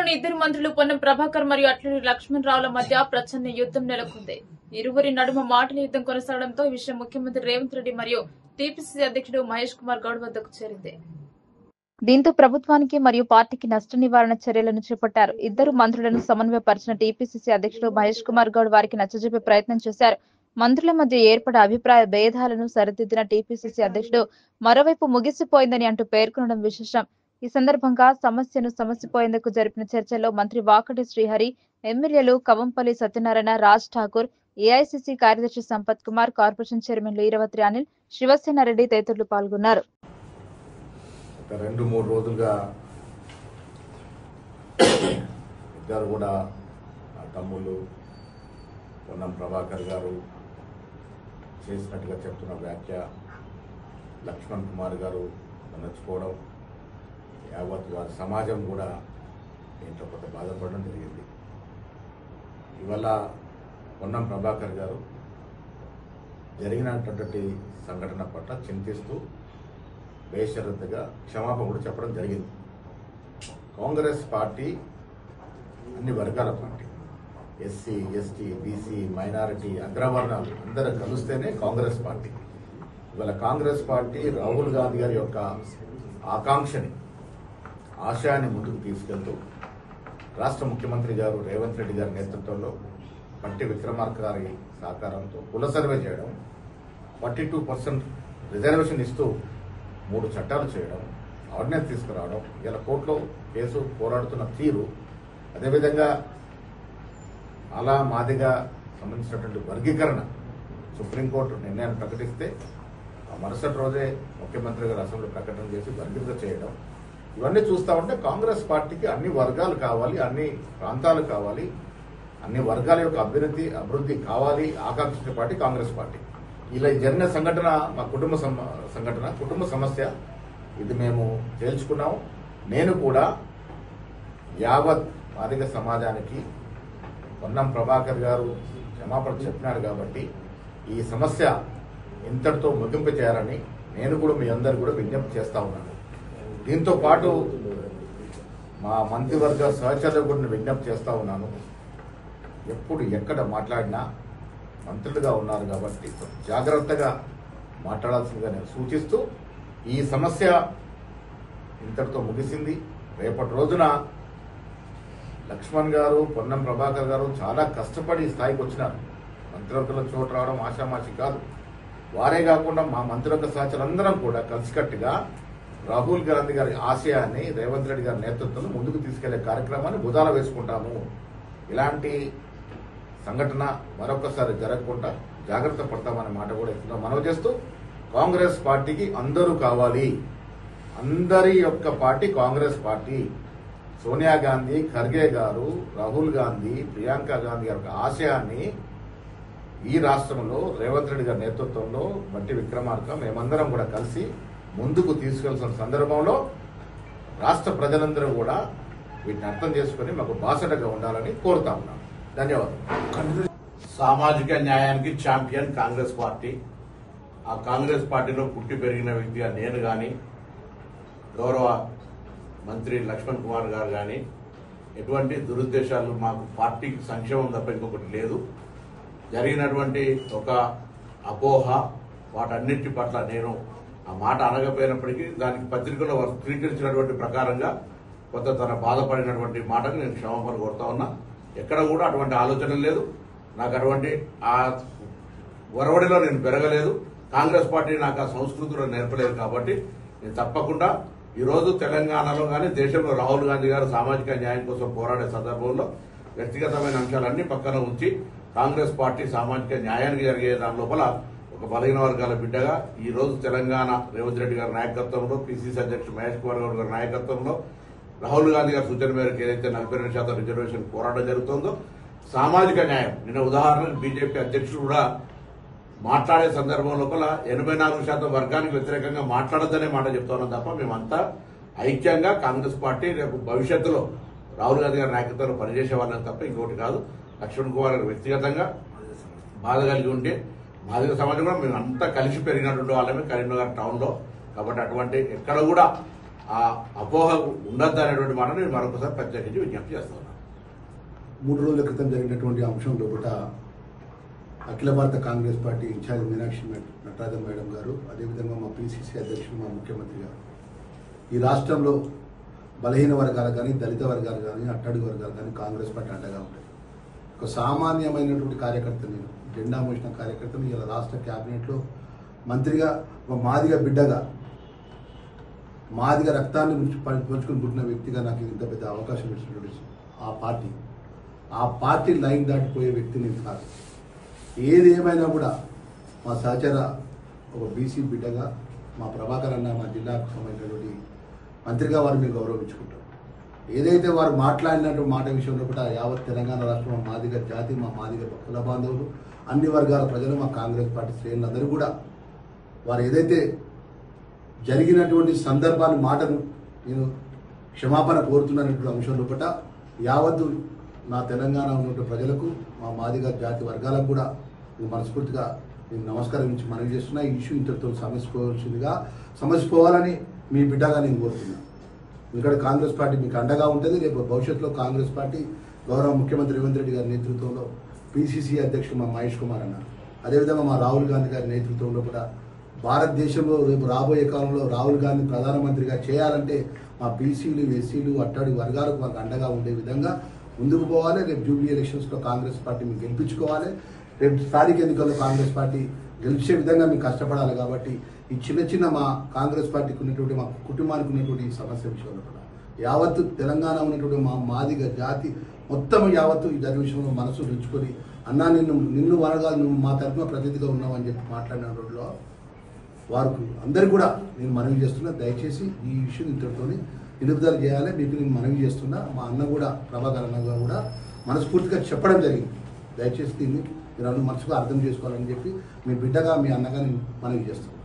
రాష్ట్రంలోని ఇద్దరు మంత్రులు పొన్నం ప్రభాకర్ మరియు అట్లూరి లక్ష్మణ్ రావుల మధ్య ప్రచండ యుద్ధం నెలకొంది. ఇరువురి నడుమ మాటల యుద్ధం కొనసాగడంతో ఈ విషయం ముఖ్యమంత్రి రేవంత్ రెడ్డి మరియు టీపీసీసీ అధ్యక్షుడు మహేష్ కుమార్ గౌడ్ వద్దకు చేరింది. దీంతో ప్రభుత్వానికి మరియు పార్టీకి నష్ట నివారణ చర్యలను చేపట్టారు. ఇద్దరు మంత్రులను సమన్వయపరిచిన టీపీసీసీ అధ్యక్షుడు మహేష్ కుమార్ గౌడ్ వారికి నచ్చజెప్పే ప్రయత్నం చేశారు. మంత్రుల మధ్య ఏర్పడే అభిప్రాయ భేదాలను సరిదిద్దిన టీపీసీసీ అధ్యక్షుడు మరోవైపు ముగిసిపోయిందని అంటూ పేర్కొనడం విశేషం. ఈ సందర్భంగా సమస్యపోయేందుకు జరిపిన చర్చల్లో మంత్రి వాకటి శ్రీహరి, ఎమ్మెల్యేలు కవంపల్లి సత్యనారాయణ, రాజ్ ఠాకూర్, ఏఐసీసీ కార్యదర్శి సంపత్ కుమార్, కార్పొరేషన్ చైర్మన్లు ఈరవత్రి అనిల్, శివసేన రెడ్డి తదితరులు పాల్గొన్నారు. 2-3 రోజులుగా ఇద్దరు కూడా తమ్ముళ్ళు పొన్నం ప్రభాకర్ గారు చేసినట్టుగా చెప్తున్న వ్యాఖ్య, లక్ష్మణ్ కుమార్ గారు నచ్చుకోవడం, యావత్ వారి సమాజం కూడా దీంట్లో కొంత బాధపడడం జరిగింది. ఇవాళ పొన్నం ప్రభాకర్ గారు జరిగినటువంటి సంఘటన పట్ల చింతిస్తూ బేషరతుగా క్షమాపణ కూడా చెప్పడం జరిగింది. కాంగ్రెస్ పార్టీ అన్ని వర్గాల party, SC, ST, BC, minority, అగ్రవర్ణాలు అందరూ కలిస్తేనే కాంగ్రెస్ పార్టీ. ఇవాళ కాంగ్రెస్ పార్టీ రాహుల్ గాంధీ గారి యొక్క ఆకాంక్షని, ఆశయాన్ని ముందుకు తీసుకెళ్తూ రాష్ట్ర ముఖ్యమంత్రి గారు రేవంత్ రెడ్డి గారి నేతృత్వంలో పట్టి విక్రమార్క గారి సహకారంతో కుల సర్వే చేయడం, 42% రిజర్వేషన్ ఇస్తూ 3 చట్టాలు చేయడం, ఆర్డినెన్స్ తీసుకురావడం, ఇలా కోర్టులో కేసు పోరాడుతున్న తీరు, అదేవిధంగా అలా మాదిగా సంబంధించినటువంటి వర్గీకరణ సుప్రీంకోర్టు నిర్ణయాన్ని ప్రకటిస్తే ఆ మరుసటి రోజే ముఖ్యమంత్రి గారు అసెంబ్లీ ప్రకటన చేసి వర్గీకరణ చేయడం, ఇవన్నీ చూస్తా ఉంటే కాంగ్రెస్ పార్టీకి అన్ని వర్గాలు కావాలి, అన్ని ప్రాంతాలు కావాలి, అన్ని వర్గాల యొక్క అభివృద్ధి కావాలి ఆకాంక్షించే పార్టీ కాంగ్రెస్ పార్టీ. ఇలా జరిగిన సంఘటన మా కుటుంబ సమస్య, ఇది మేము తేల్చుకున్నాము. నేను కూడా యావత్ మాదిగ సమాజానికి పొన్నం ప్రభాకర్ గారు క్షమాపణ చెప్పినాడు కాబట్టి ఈ సమస్య ఇంతటితో ముగింపు చేయాలని నేను కూడా మీ అందరు కూడా విజ్ఞప్తి చేస్తా ఉన్నాను. దీంతో పాటు మా మంత్రివర్గ సహచరులకు కూడా విజ్ఞప్తి చేస్తా ఉన్నాను. ఎప్పుడు ఎక్కడ మాట్లాడినా మంత్రులుగా ఉన్నారు కాబట్టి జాగ్రత్తగా మాట్లాడాల్సిందిగా నేను సూచిస్తూ, ఈ సమస్య ఇంతటితో ముగిసింది. రేపటి రోజున లక్ష్మణ్ గారు, పొన్నం ప్రభాకర్ గారు చాలా కష్టపడి ఈ స్థాయికి వచ్చినారు. మంత్రివర్గంలో చోటు రావడం ఆషామాషి కాదు. వారే కాకుండా మా మంత్రివర్గ సహచరులందరం కూడా కలిసికట్టుగా రాహుల్ గాంధీ గారి ఆశయాన్ని రేవంత్ రెడ్డి గారి నేతృత్వంలో ముందుకు తీసుకెళ్లే కార్యక్రమాన్ని భుజాన వేసుకుంటాము. ఇలాంటి సంఘటన మరొకసారి జరగకుండా జాగ్రత్త పడతామనే మాట కూడా ఎక్కువగా మనవి చేస్తూ, కాంగ్రెస్ పార్టీకి అందరూ కావాలి. అందరి యొక్క పార్టీ కాంగ్రెస్ పార్టీ. సోనియా గాంధీ, ఖర్గే గారు, రాహుల్ గాంధీ, ప్రియాంక గాంధీ గారి ఆశయాన్ని ఈ రాష్ట్రంలో రేవంత్ రెడ్డి గారి నేతృత్వంలో బట్టి విక్రమార్క మేమందరం కూడా కలిసి ముందుకు తీసుకెళ్తున్న సందర్భంలో రాష్ట్ర ప్రజలందరూ కూడా వీటిని అర్థం చేసుకుని మాకు బాసటగా ఉండాలని కోరుతా ఉన్నాం. ధన్యవాదాలు. సామాజిక న్యాయానికి ఛాంపియన్ కాంగ్రెస్ పార్టీ. ఆ కాంగ్రెస్ పార్టీలో పుట్టి పెరిగిన వ్యక్తిగా నేను కానీ, గౌరవ మంత్రి లక్ష్మణ్ కుమార్ గారు కానీ, ఎటువంటి దురుద్దేశాలు, మాకు పార్టీకి సంక్షేమం తప్ప ఇంకొకటి లేదు. జరిగినటువంటి ఒక అపోహ, వాటన్నిటి పట్ల నేను ఆ మాట అనకపోయినప్పటికీ దానికి పత్రికలో స్వీకరించినటువంటి ప్రకారంగా కొంత తన బాధపడినటువంటి మాటకు నేను క్షమాపణ కోరుతా ఉన్నా. ఎక్కడ కూడా అటువంటి ఆలోచన లేదు. నాకు అటువంటి ఆ ఒరవడిలో నేను పెరగలేదు. కాంగ్రెస్ పార్టీ నాకు ఆ సంస్కృతిలో నేర్పలేదు కాబట్టి నేను తప్పకుండా ఈరోజు తెలంగాణలో కానీ దేశంలో రాహుల్ గాంధీ గారు సామాజిక న్యాయం కోసం పోరాడే సందర్భంలో వ్యక్తిగతమైన అంశాలన్నీ పక్కన ఉంచి కాంగ్రెస్ పార్టీ సామాజిక న్యాయానికి జరిగే దాని లోపల ఒక బలహీన వర్గాల బిడ్డగా ఈ రోజు తెలంగాణ రేవంత్ రెడ్డి గారి నాయకత్వంలో, పిసిసి అధ్యక్షుడు మహేష్ కుమార్ గౌడ్ గారి నాయకత్వంలో, రాహుల్ గాంధీ గారి సూచన మేరకు ఏదైతే 42% రిజర్వేషన్ పోరాటం జరుగుతుందో సామాజిక న్యాయం, నిన్న ఉదాహరణకు బీజేపీ అధ్యక్షుడు కూడా మాట్లాడే సందర్భం లోపల 84% వర్గానికి వ్యతిరేకంగా మాట్లాడద్దనే మాట చెప్తున్నాం తప్ప మేమంతా ఐక్యంగా కాంగ్రెస్ పార్టీ రేపు భవిష్యత్తులో రాహుల్ గాంధీ గారి నాయకత్వంలో పనిచేసే వాళ్ళని తప్ప ఇంకోటి కాదు. లక్ష్మణ్ కుమార్ గారు వ్యక్తిగతంగా బాధ కలిగి ఉంటే మాదిగ సమాజంలో మేము అంతా కలిసి పెరిగినటువంటి వాళ్ళమే కరీంనగర్ టౌన్లో. కాబట్టి అటువంటి ఎక్కడ కూడా ఆ అపోహ ఉండద్దు అనేటువంటి మాట నేను మరొకసారి ప్రత్యేకించి విజ్ఞప్తి చేస్తున్నాను. 3 రోజుల క్రితం జరిగినటువంటి అంశం లోపల అఖిల భారత Congress party incharge Meenakshi Natarajan madam గారు, అదేవిధంగా మా పిసిసి అధ్యక్షుడు మా ముఖ్యమంత్రి గారు ఈ రాష్ట్రంలో బలహీన వర్గాలు కానీ, దళిత వర్గాలు కానీ, అట్టడుగు వర్గాలు కానీ కాంగ్రెస్ పార్టీ అండగా ఉంటాయి. ఒక సామాన్యమైనటువంటి కార్యకర్త, నేను జెండా మోసిన కార్యకర్తను ఇలా రాష్ట్ర క్యాబినెట్లో మంత్రిగా, ఒక మాదిగ బిడ్డగా, మాదిగ రక్తాన్ని పంచుకొని పుట్టిన వ్యక్తిగా నాకు ఇంత పెద్ద అవకాశం ఇచ్చినటువంటి ఆ పార్టీ లైన్ దాటిపోయే వ్యక్తి నేను కాదు. ఏది ఏమైనా కూడా మా సహచర ఒక బీసీ బిడ్డగా, మా ప్రభాకర్ అన్న మా జిల్లాకు సంబంధించినటువంటి మంత్రిగా వారు మీరు గౌరవించుకుంటారు. ఏదైతే వారు మాట్లాడినటువంటి మాట విషయంలో కూడా యావత్ తెలంగాణ రాష్ట్రం, మా మాదిగ జాతి, మా మాదిగ కుల బాంధవులు, అన్ని వర్గాల ప్రజలు, మా కాంగ్రెస్ పార్టీ శ్రేణులందరూ కూడా వారు ఏదైతే జరిగినటువంటి సందర్భాన్ని, మాటను నేను క్షమాపణ కోరుతున్నటువంటి అంశంలో పట్ల యావత్తు నా తెలంగాణ ఉన్నటువంటి ప్రజలకు, మా మాదిగ జాతి వర్గాలకు కూడా నేను మనస్ఫూర్తిగా నేను నమస్కరించి మనవి చేస్తున్నా. ఈ ఇష్యూ ఇంతటితో సమస్యపోవాలని మీ బిడ్డగా నేను కోరుతున్నాను. ఎందుకంటే కాంగ్రెస్ పార్టీ మీకు అండగా ఉంటుంది. రేపు భవిష్యత్తులో కాంగ్రెస్ పార్టీ గౌరవ ముఖ్యమంత్రి రేవంత్ రెడ్డి గారి నేతృత్వంలో పిసిసి అధ్యక్షుడు మా మహేష్ కుమార్ అన్న, అదేవిధంగా మా రాహుల్ గాంధీ గారి నేతృత్వంలో కూడా భారతదేశంలో రేపు రాబోయే కాలంలో రాహుల్ గాంధీ ప్రధానమంత్రిగా చేయాలంటే మా బీసీలు, ఎస్సీలు, అట్టడి వర్గాలకు మాకు అండగా ఉండే విధంగా ముందుకు పోవాలి. రేపు జూబ్లీ ఎలక్షన్స్లో కాంగ్రెస్ పార్టీ మీకు గెలిపించుకోవాలి. రేపు స్థానిక ఎన్నికల్లో కాంగ్రెస్ పార్టీ గెలిచే విధంగా మీకు కష్టపడాలి. కాబట్టి ఈ చిన్న మా కాంగ్రెస్ పార్టీకి ఉన్నటువంటి, మా కుటుంబానికి ఉన్నటువంటి ఈ సమస్య విషయంలో కూడా యావత్తు తెలంగాణ ఉన్నటువంటి మా మాదిగ జాతి మొత్తం యావత్తు ఈ దాని విషయంలో మనసు ఉంచుకొని, అన్నా నిన్ను వనగా నువ్వు మా తరఫున ప్రతినిధిగా ఉన్నావు అని చెప్పి మాట్లాడిన రోజులో వారికి అందరికీ కూడా నేను మనవి చేస్తున్నా. దయచేసి ఈ ఇష్యూ ఇంతటితో నిలుపుదల చేయాలి. మీకు నేను మనవి చేస్తున్నా. మా అన్న కూడా, ప్రభాకర్ అన్న కూడా మనస్ఫూర్తిగా చెప్పడం జరిగింది. దయచేసి దీన్ని మీరు మనసుగా అర్థం చేసుకోవాలని చెప్పి మీ బిడ్డగా, మీ అన్నగా నేను మనవి చేస్తున్నాను.